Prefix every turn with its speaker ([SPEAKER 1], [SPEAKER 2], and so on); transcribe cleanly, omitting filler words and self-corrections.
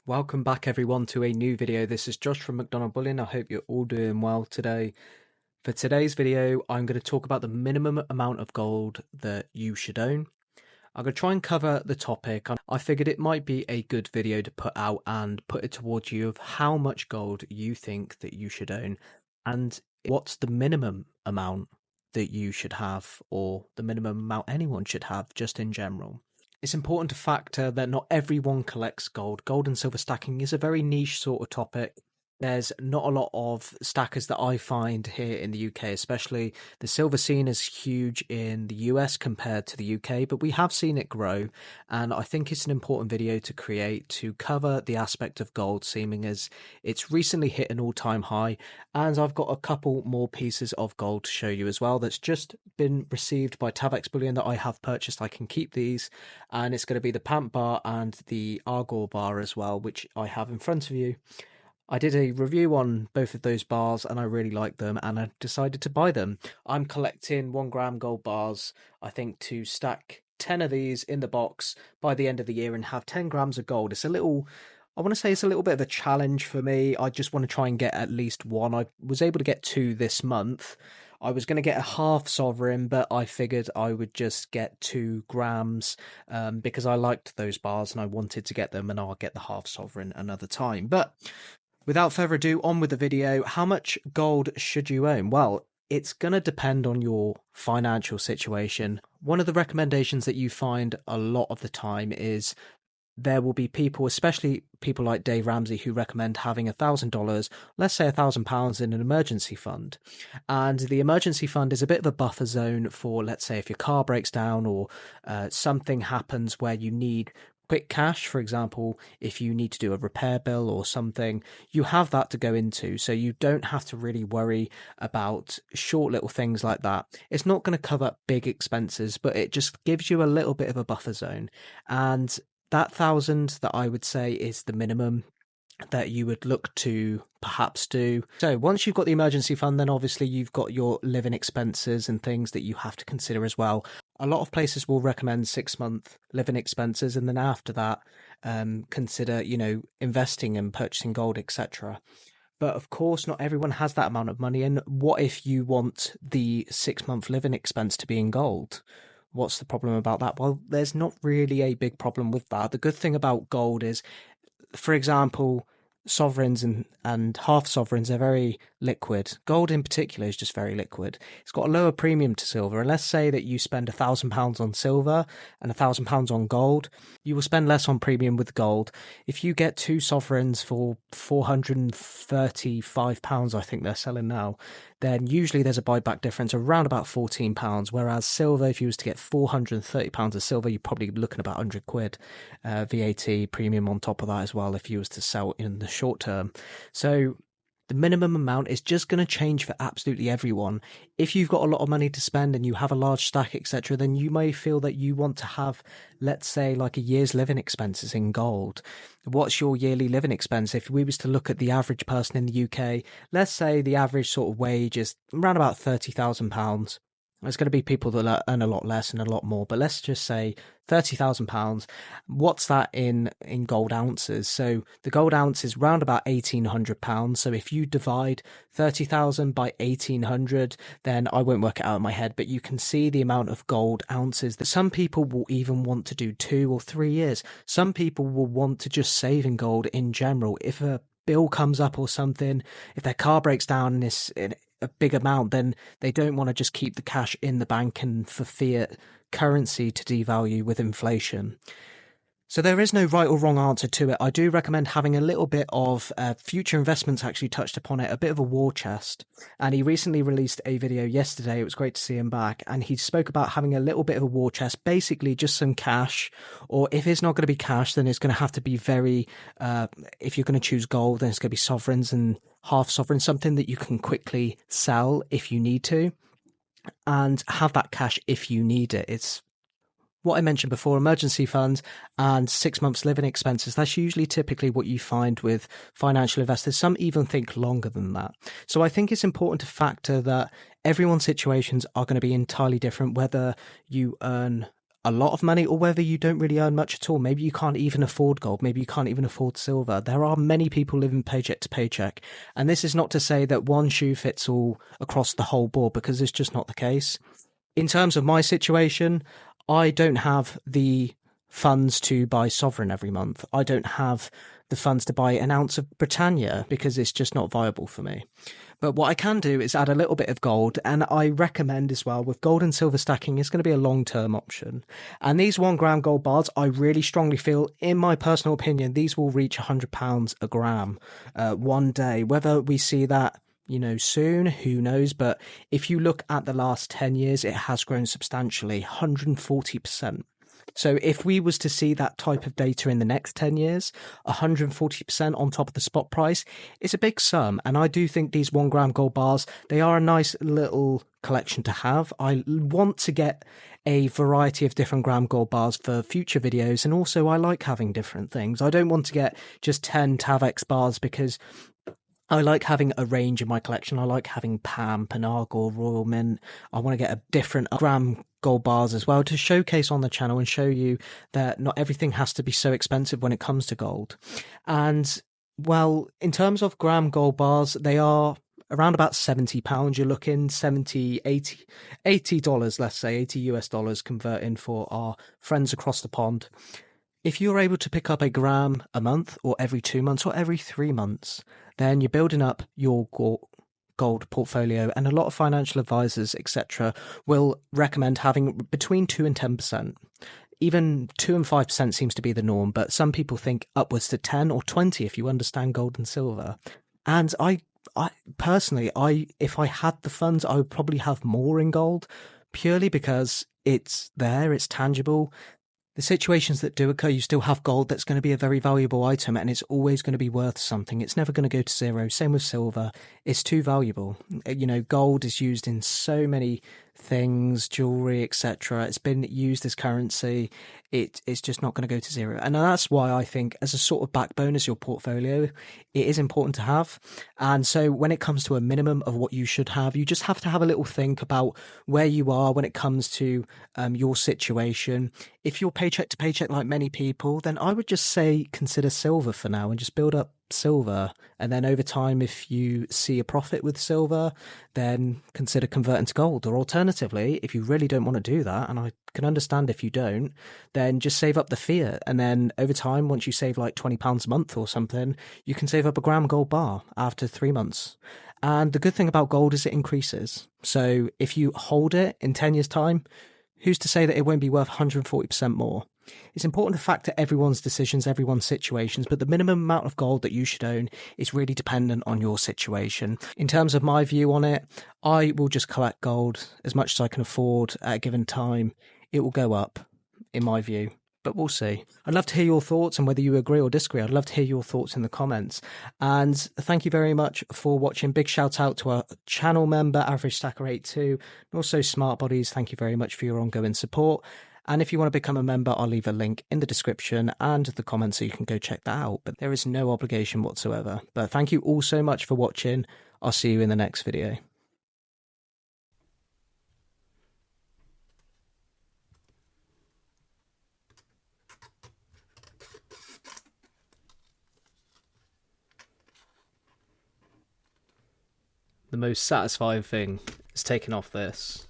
[SPEAKER 1] Welcome back everyone to a new video. This is Josh from MacDonald Bullion. I hope you're all doing well today. For today's video, I'm going to talk about the minimum amount of gold that you should own. I'm going to try and cover the topic. I figured it might be a good video to put out and put it towards you of how much gold you think that you should own and what's the minimum amount that you should have, or the minimum amount anyone should have just in general. It's important to factor that not everyone collects gold. Gold and silver stacking is a very niche sort of topic. There's not a lot of stackers that I find here in the UK, especially the silver scene is huge in the US compared to the UK, but we have seen it grow. And I think it's an important video to create to cover the aspect of gold, seeming as it's recently hit an all-time high. And I've got a couple more pieces of gold to show you as well that's just been received by Tavex Bullion that I have purchased. I can keep these, and it's going to be the PAMP bar and the Argor bar as well, which I have in front of you. I did a review on both of those bars and I really liked them and I decided to buy them. I'm collecting 1 gram gold bars, I think, to stack 10 of these in the box by the end of the year and have 10 grams of gold. It's a little, I want to say it's a little bit of a challenge for me. I just want to try and get at least one. I was able to get 2 this month. I was going to get a half sovereign, but I figured I would just get 2 grams because I liked those bars and I wanted to get them, and I'll get the half sovereign another time. But without further ado, on with the video. How much gold should you own? Well, it's going to depend on your financial situation. One of the recommendations that you find a lot of the time is there will be people, especially people like Dave Ramsey, who recommend having $1,000, let's say £1,000 in an emergency fund. And the emergency fund is a bit of a buffer zone for, let's say, if your car breaks down or something happens where you need quick cash. For example, if you need to do a repair bill or something, you have that to go into, so you don't have to really worry about short little things like that. It's not going to cover big expenses, but it just gives you a little bit of a buffer zone. And that 1,000 that I would say is the minimum that you would look to perhaps do. So once you've got the emergency fund, then obviously you've got your living expenses and things that you have to consider as well. A lot of places will recommend 6-month living expenses, and then after that, consider, investing and purchasing gold, etc. But of course, not everyone has that amount of money. And what if you want the 6-month living expense to be in gold? What's the problem about that? Well, there's not really a big problem with that. The good thing about gold is, for example, sovereigns and half sovereigns are very liquid. Gold in particular is just very liquid. It's got a lower premium to silver. And let's say that you spend £1,000 on silver and £1,000 on gold, you will spend less on premium with gold. If you get 2 sovereigns for £435, I think they're selling now, then usually there's a buyback difference around about £14. Whereas silver, if you was to get £430 of silver, you're probably looking about £100, VAT premium on top of that as well if you was to sell in the short term. So the minimum amount is just going to change for absolutely everyone. If you've got a lot of money to spend and you have a large stack, etc., then you may feel that you want to have, let's say, like a year's living expenses in gold. What's your yearly living expense? If we was to look at the average person in the UK, let's say the average sort of wage is around about £30,000. There's going to be people that earn a lot less and a lot more, but let's just say £30,000. What's that in gold ounces? So the gold ounce is round about £1,800. So if you divide 30,000 by 1,800, then I won't work it out in my head, but you can see the amount of gold ounces that some people will even want to do 2 or 3 years. Some people will want to just save in gold in general. If a bill comes up or something, if their car breaks down and it's a big amount, then they don't want to just keep the cash in the bank and for fiat currency to devalue with inflation. So there is no right or wrong answer to it. I do recommend having a little bit of Future Investments actually touched upon it, a bit of a war chest. And he recently released a video yesterday. It was great to see him back. And he spoke about having a little bit of a war chest, basically just some cash. Or if it's not going to be cash, then it's going to have to be very, if you're going to choose gold, then it's going to be sovereigns and half sovereigns, something that you can quickly sell if you need to. And have that cash if you need it. It's what I mentioned before, emergency funds and 6 months living expenses. That's usually typically what you find with financial investors. Some even think longer than that. So I think it's important to factor that everyone's situations are going to be entirely different, whether you earn a lot of money or whether you don't really earn much at all. Maybe you can't even afford gold. Maybe you can't even afford silver. There are many people living paycheck to paycheck. And this is not to say that one shoe fits all across the whole board, because it's just not the case. In terms of my situation, I don't have the funds to buy Sovereign every month. I don't have the funds to buy an ounce of Britannia because it's just not viable for me. But what I can do is add a little bit of gold, and I recommend as well with gold and silver stacking, it's going to be a long-term option. And these 1 gram gold bars, I really strongly feel, in my personal opinion, these will reach £100 a gram one day. Whether we see that, soon, who knows? But if you look at the last 10 years, it has grown substantially, 140%. So if we was to see that type of data in the next 10 years, 140% on top of the spot price, it's a big sum. And I do think these 1 gram gold bars, they are a nice little collection to have. I want to get a variety of different gram gold bars for future videos. And also I like having different things. I don't want to get just 10 Tavex bars because I like having a range in my collection. I like having PAMP and Argor, Royal Mint. I want to get a different gram gold bars as well to showcase on the channel and show you that not everything has to be so expensive when it comes to gold. And well, in terms of gram gold bars, they are around about £70. You're looking 70, 80 dollars, let's say 80 US dollars converting for our friends across the pond. If you're able to pick up a gram a month or every 2 months or every 3 months, then you're building up your gold portfolio, and a lot of financial advisors, etc., will recommend having between 2 and 10%. Even 2 and 5% seems to be the norm, but some people think upwards to 10 or 20 if you understand gold and silver. And I personally, if I had the funds, I would probably have more in gold, purely because it's there, it's tangible. The situations that do occur, you still have gold that's going to be a very valuable item, and it's always going to be worth something. It's never going to go to zero. Same with silver. It's too valuable. Gold is used in so many things, jewelry, etc. It's been used as currency. It's just not going to go to zero. And that's why I think, as a sort of backbone as your portfolio, it is important to have. And so when it comes to a minimum of what you should have, you just have to have a little think about where you are when it comes to your situation. If you're paycheck to paycheck like many people, then I would just say consider silver for now and just build up silver. And then over time, if you see a profit with silver, then consider converting to gold. Or alternatively, if you really don't want to do that, and I can understand if you don't, then just save up the fiat. And then over time, once you save like £20 a month or something, you can save up a gram gold bar after 3 months. And the good thing about gold is it increases. So if you hold it in 10 years' time, who's to say that it won't be worth 140% more? It's important to factor everyone's decisions, everyone's situations, but the minimum amount of gold that you should own is really dependent on your situation. In terms of my view on it, I will just collect gold as much as I can afford at a given time. It will go up, in my view, but we'll see. I'd love to hear your thoughts and whether you agree or disagree. I'd love to hear your thoughts in the comments. And thank you very much for watching. Big shout out to our channel member, Average Stacker 82, and also Smart Bodies. Thank you very much for your ongoing support. And if you want to become a member, I'll leave a link in the description and the comments so you can go check that out. But there is no obligation whatsoever. But thank you all so much for watching. I'll see you in the next video. The most satisfying thing is taking off this.